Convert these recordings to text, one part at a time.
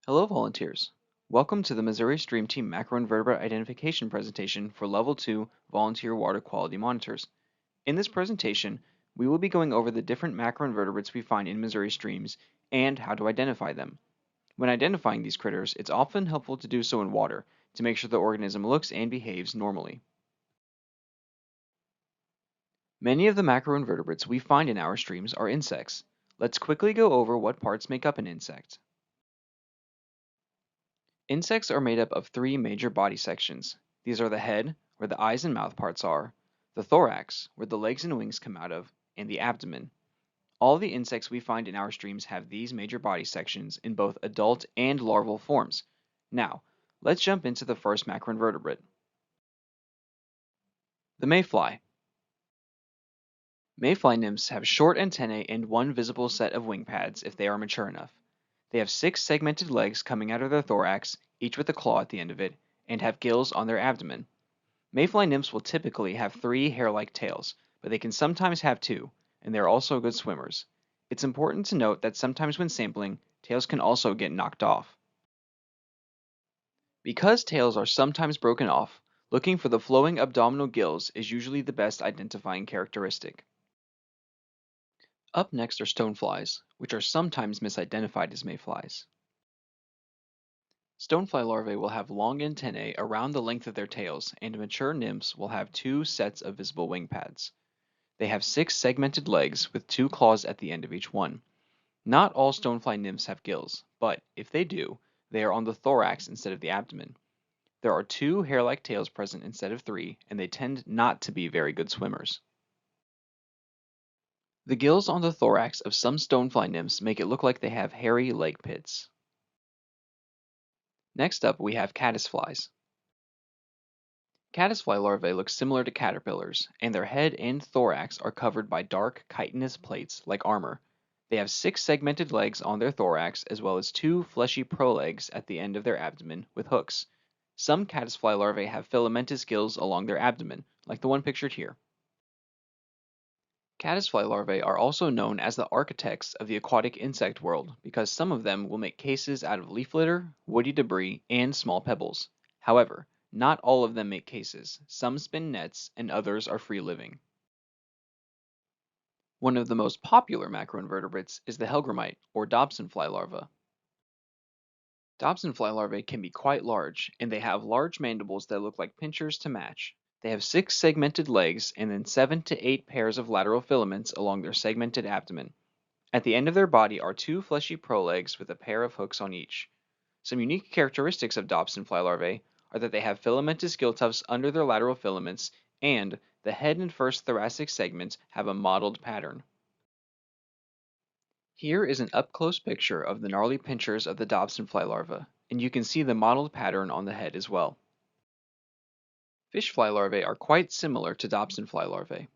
Hello volunteers! Welcome to the Missouri Stream Team Macroinvertebrate Identification presentation for Level 2 Volunteer Water Quality Monitors. In this presentation, we will be going over the different macroinvertebrates we find in Missouri streams and how to identify them. When identifying these critters, it's often helpful to do so in water to make sure the organism looks and behaves normally. Many of the macroinvertebrates we find in our streams are insects. Let's quickly go over what parts make up an insect. Insects are made up of three major body sections. These are the head, where the eyes and mouth parts are, the thorax, where the legs and wings come out of, and the abdomen. All the insects we find in our streams have these major body sections in both adult and larval forms. Now, let's jump into the first macroinvertebrate. The mayfly. Mayfly nymphs have short antennae and one visible set of wing pads if they are mature enough. They have 6 segmented legs coming out of their thorax, each with a claw at the end of it, and have gills on their abdomen. Mayfly nymphs will typically have 3 hair-like tails, but they can sometimes have 2, and they are also good swimmers. It's important to note that sometimes when sampling, tails can also get knocked off. Because tails are sometimes broken off, looking for the flowing abdominal gills is usually the best identifying characteristic. Up next are stoneflies, which are sometimes misidentified as mayflies. Stonefly larvae will have long antennae around the length of their tails, and mature nymphs will have 2 sets of visible wing pads. They have 6 segmented legs with 2 claws at the end of each one. Not all stonefly nymphs have gills, but if they do, they are on the thorax instead of the abdomen. There are 2 hair-like tails present instead of 3, and they tend not to be very good swimmers. The gills on the thorax of some stonefly nymphs make it look like they have hairy leg pits. Next up, we have caddisflies. Caddisfly larvae look similar to caterpillars, and their head and thorax are covered by dark chitinous plates like armor. They have 6 segmented legs on their thorax as well as 2 fleshy prolegs at the end of their abdomen with hooks. Some caddisfly larvae have filamentous gills along their abdomen, like the one pictured here. Caddisfly larvae are also known as the architects of the aquatic insect world because some of them will make cases out of leaf litter, woody debris, and small pebbles. However, not all of them make cases. Some spin nets, and others are free-living. One of the most popular macroinvertebrates is the Hellgrammite, or Dobsonfly larva. Dobsonfly larvae can be quite large, and they have large mandibles that look like pinchers to match. They have 6 segmented legs and then 7 to 8 pairs of lateral filaments along their segmented abdomen. At the end of their body are 2 fleshy prolegs with a pair of hooks on each. Some unique characteristics of Dobsonfly larvae are that they have filamentous gill tufts under their lateral filaments, and the head and first thoracic segments have a mottled pattern. Here is an up-close picture of the gnarly pinchers of the Dobsonfly larva, and you can see the mottled pattern on the head as well. Fishfly larvae are quite similar to Dobsonfly larvae.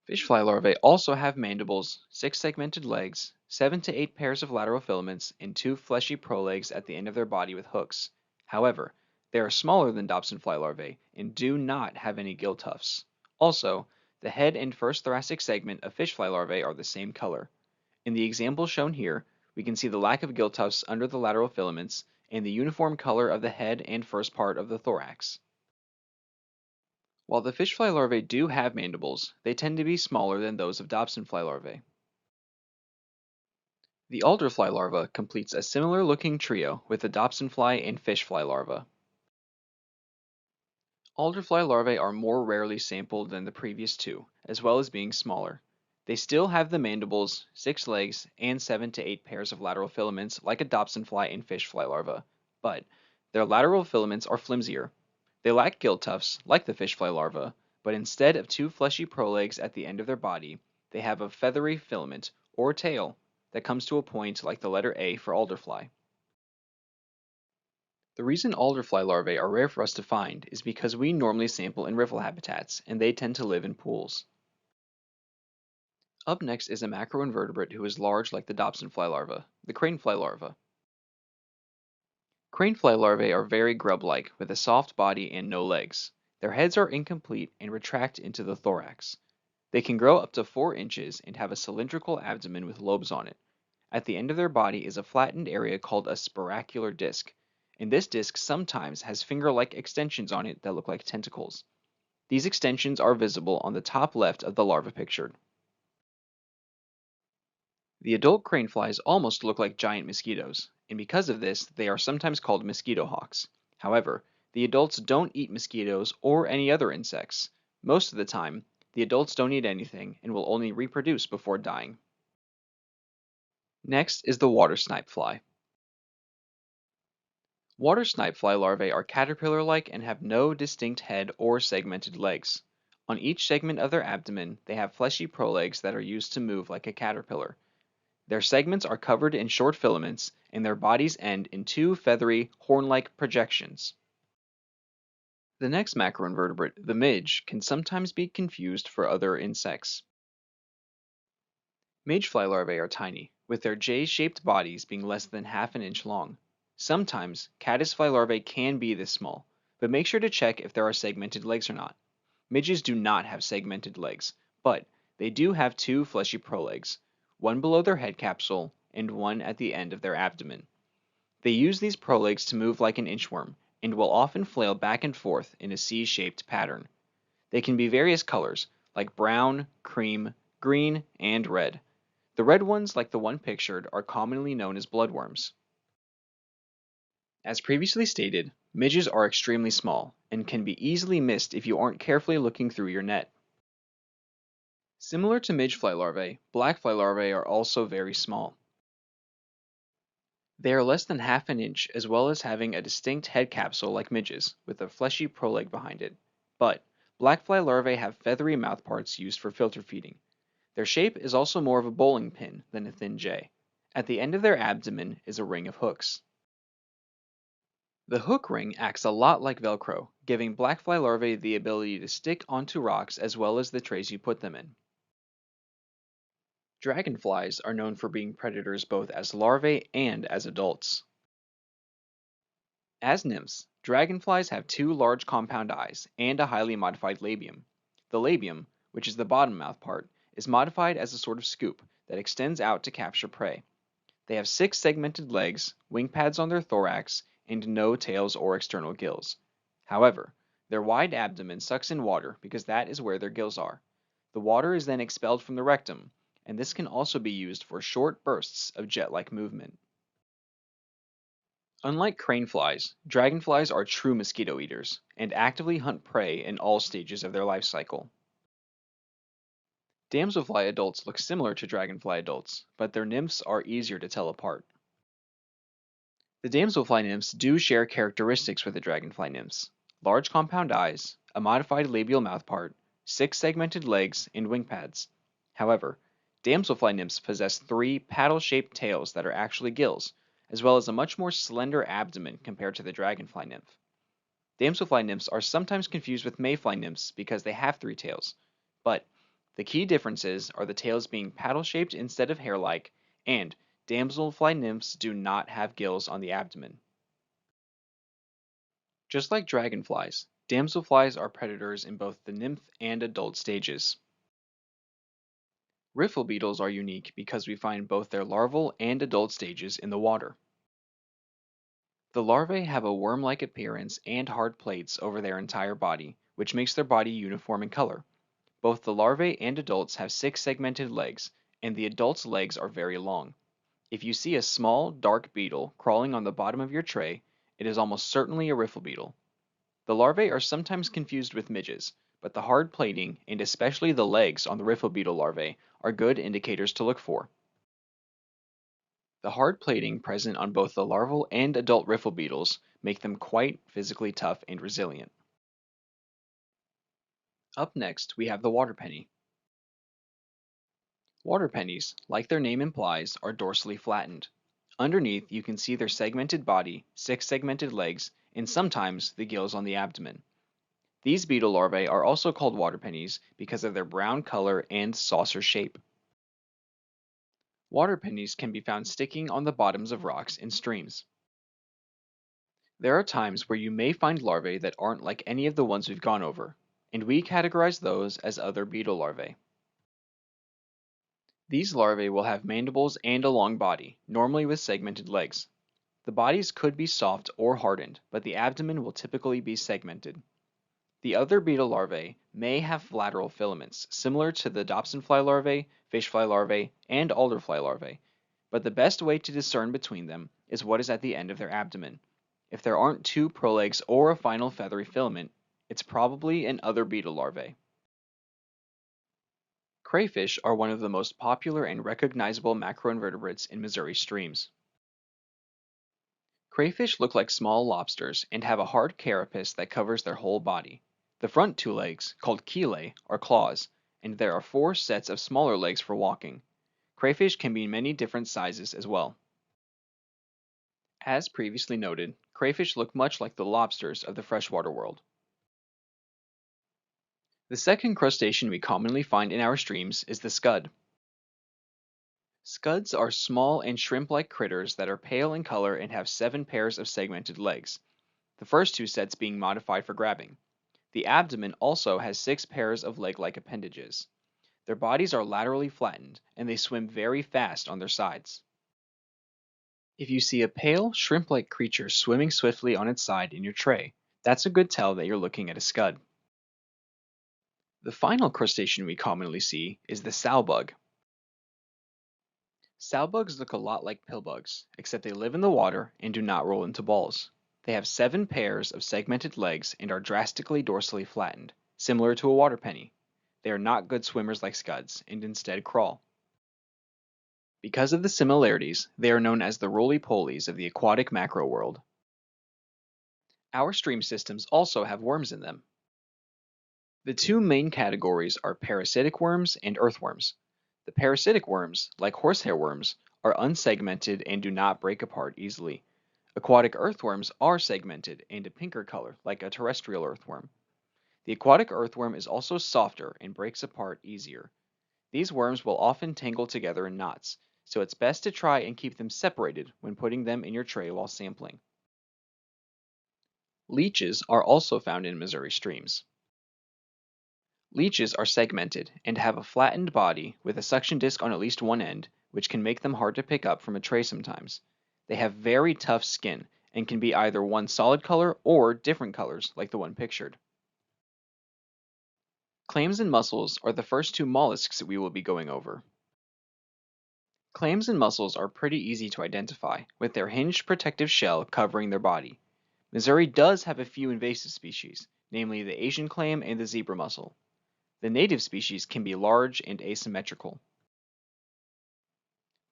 Fishfly larvae also have mandibles, 6 segmented legs, 7 to 8 pairs of lateral filaments, and 2 fleshy prolegs at the end of their body with hooks. However, they are smaller than Dobsonfly larvae and do not have any gill tufts. Also, the head and first thoracic segment of fishfly larvae are the same color. In the example shown here, we can see the lack of gill tufts under the lateral filaments and the uniform color of the head and first part of the thorax. While the fishfly larvae do have mandibles, they tend to be smaller than those of Dobsonfly larvae. The Alderfly larva completes a similar looking trio with the Dobsonfly and fishfly larva. Alderfly larvae are more rarely sampled than the previous two, as well as being smaller. They still have the mandibles, 6 legs, and 7 to 8 pairs of lateral filaments like a Dobsonfly and fishfly larva, but their lateral filaments are flimsier. They lack gill tufts, like the fishfly larva, but instead of 2 fleshy prolegs at the end of their body, they have a feathery filament, or tail, that comes to a point like the letter A for alderfly. The reason alderfly larvae are rare for us to find is because we normally sample in riffle habitats, and they tend to live in pools. Up next is a macroinvertebrate who is large like the Dobsonfly larva, the cranefly larva. Cranefly larvae are very grub-like, with a soft body and no legs. Their heads are incomplete and retract into the thorax. They can grow up to 4 inches and have a cylindrical abdomen with lobes on it. At the end of their body is a flattened area called a spiracular disc, and this disc sometimes has finger-like extensions on it that look like tentacles. These extensions are visible on the top left of the larva pictured. The adult crane flies almost look like giant mosquitoes, and because of this, they are sometimes called mosquito hawks. However, the adults don't eat mosquitoes or any other insects. Most of the time, the adults don't eat anything and will only reproduce before dying. Next is the watersnipe fly. Watersnipe fly larvae are caterpillar-like and have no distinct head or segmented legs. On each segment of their abdomen, they have fleshy prolegs that are used to move like a caterpillar. Their segments are covered in short filaments, and their bodies end in two feathery, horn-like projections. The next macroinvertebrate, the midge, can sometimes be confused for other insects. Midge fly larvae are tiny, with their J-shaped bodies being less than half an inch long. Sometimes, caddisfly larvae can be this small, but make sure to check if there are segmented legs or not. Midges do not have segmented legs, but they do have two fleshy prolegs, one below their head capsule and one at the end of their abdomen. They use these prolegs to move like an inchworm, and will often flail back and forth in a C-shaped pattern. They can be various colors, like brown, cream, green, and red. The red ones, like the one pictured, are commonly known as bloodworms. As previously stated, midges are extremely small and can be easily missed if you aren't carefully looking through your net. Similar to midge fly larvae, black fly larvae are also very small. They are less than half an inch, as well as having a distinct head capsule like midges, with a fleshy proleg behind it. But black fly larvae have feathery mouthparts used for filter feeding. Their shape is also more of a bowling pin than a thin J. At the end of their abdomen is a ring of hooks. The hook ring acts a lot like Velcro, giving black fly larvae the ability to stick onto rocks as well as the trays you put them in. Dragonflies are known for being predators both as larvae and as adults. As nymphs, dragonflies have two large compound eyes and a highly modified labium. The labium, which is the bottom mouth part, is modified as a sort of scoop that extends out to capture prey. They have 6 segmented legs, wing pads on their thorax, and no tails or external gills. However, their wide abdomen sucks in water because that is where their gills are. The water is then expelled from the rectum, and this can also be used for short bursts of jet-like movement. Unlike crane flies, dragonflies are true mosquito eaters and actively hunt prey in all stages of their life cycle. Damselfly adults look similar to dragonfly adults, but their nymphs are easier to tell apart. The damselfly nymphs do share characteristics with the dragonfly nymphs: large compound eyes, a modified labial mouthpart, 6 segmented legs, and wing pads. However, damselfly nymphs possess 3 paddle-shaped tails that are actually gills, as well as a much more slender abdomen compared to the dragonfly nymph. Damselfly nymphs are sometimes confused with mayfly nymphs because they have 3 tails, but the key differences are the tails being paddle-shaped instead of hair-like, and damselfly nymphs do not have gills on the abdomen. Just like dragonflies, damselflies are predators in both the nymph and adult stages. Riffle beetles are unique because we find both their larval and adult stages in the water. The larvae have a worm-like appearance and hard plates over their entire body, which makes their body uniform in color. Both the larvae and adults have 6 segmented legs, and the adult's legs are very long. If you see a small, dark beetle crawling on the bottom of your tray, it is almost certainly a riffle beetle. The larvae are sometimes confused with midges, but the hard plating, and especially the legs on the riffle beetle larvae, are good indicators to look for. The hard plating present on both the larval and adult riffle beetles make them quite physically tough and resilient. Up next, we have the water penny. Water pennies, like their name implies, are dorsally flattened. Underneath, you can see their segmented body, 6 segmented legs, and sometimes the gills on the abdomen. These beetle larvae are also called water pennies because of their brown color and saucer shape. Water pennies can be found sticking on the bottoms of rocks in streams. There are times where you may find larvae that aren't like any of the ones we've gone over, and we categorize those as other beetle larvae. These larvae will have mandibles and a long body, normally with segmented legs. The bodies could be soft or hardened, but the abdomen will typically be segmented. The other beetle larvae may have lateral filaments, similar to the Damselfly larvae, Fishfly larvae, and Alderfly larvae, but the best way to discern between them is what is at the end of their abdomen. If there aren't two prolegs or a final feathery filament, it's probably an other beetle larvae. Crayfish are one of the most popular and recognizable macroinvertebrates in Missouri streams. Crayfish look like small lobsters and have a hard carapace that covers their whole body. The front two legs, called chelae, are claws, and there are 4 sets of smaller legs for walking. Crayfish can be many different sizes as well. As previously noted, crayfish look much like the lobsters of the freshwater world. The second crustacean we commonly find in our streams is the scud. Scuds are small and shrimp-like critters that are pale in color and have 7 pairs of segmented legs, the first 2 sets being modified for grabbing. The abdomen also has 6 pairs of leg-like appendages. Their bodies are laterally flattened, and they swim very fast on their sides. If you see a pale, shrimp-like creature swimming swiftly on its side in your tray, that's a good tell that you're looking at a scud. The final crustacean we commonly see is the Sowbug. Sowbugs look a lot like pillbugs, except they live in the water and do not roll into balls. They have 7 pairs of segmented legs and are drastically dorsally flattened, similar to a water penny. They are not good swimmers like scuds, and instead crawl. Because of the similarities, they are known as the roly-polies of the aquatic macro world. Our stream systems also have worms in them. The 2 main categories are parasitic worms and earthworms. The parasitic worms, like horsehair worms, are unsegmented and do not break apart easily. Aquatic earthworms are segmented and a pinker color, like a terrestrial earthworm. The aquatic earthworm is also softer and breaks apart easier. These worms will often tangle together in knots, so it's best to try and keep them separated when putting them in your tray while sampling. Leeches are also found in Missouri streams. Leeches are segmented and have a flattened body with a suction disc on at least one end, which can make them hard to pick up from a tray sometimes. They have very tough skin and can be either one solid color or different colors like the one pictured. Clams and mussels are the first 2 mollusks that we will be going over. Clams and mussels are pretty easy to identify, with their hinged protective shell covering their body. Missouri does have a few invasive species, namely the Asian clam and the zebra mussel. The native species can be large and asymmetrical.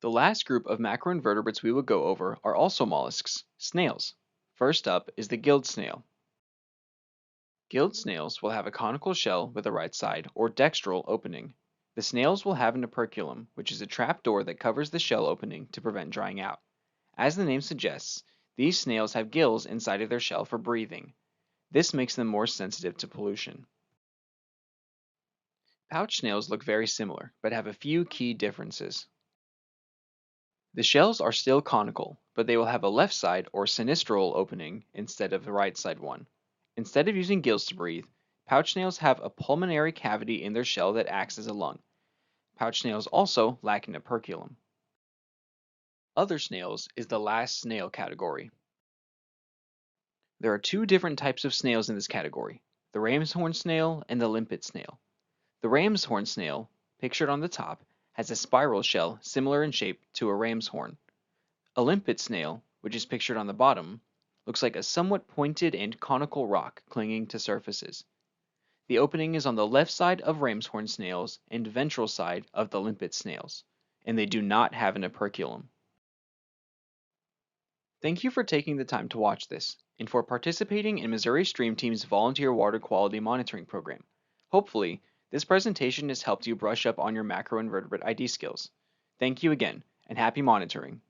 The last group of macroinvertebrates we will go over are also mollusks, snails. First up is the gilled snail. Gilled snails will have a conical shell with a right side or dextral opening. The snails will have an operculum, which is a trap door that covers the shell opening to prevent drying out. As the name suggests, these snails have gills inside of their shell for breathing. This makes them more sensitive to pollution. Pouch snails look very similar, but have a few key differences. The shells are still conical, but they will have a left side or sinistral opening instead of the right side one. Instead of using gills to breathe, pouch snails have a pulmonary cavity in their shell that acts as a lung. Pouch snails also lack an operculum. Other snails is the last snail category. There are 2 different types of snails in this category, the ram's horn snail and the limpet snail. The ram's horn snail, pictured on the top, has a spiral shell similar in shape to a ram's horn. A limpet snail, which is pictured on the bottom, looks like a somewhat pointed and conical rock clinging to surfaces. The opening is on the left side of ram's horn snails and ventral side of the limpet snails, and they do not have an operculum. Thank you for taking the time to watch this, and for participating in Missouri Stream Team's volunteer water quality monitoring program. Hopefully, this presentation has helped you brush up on your macroinvertebrate ID skills. Thank you again, and happy monitoring.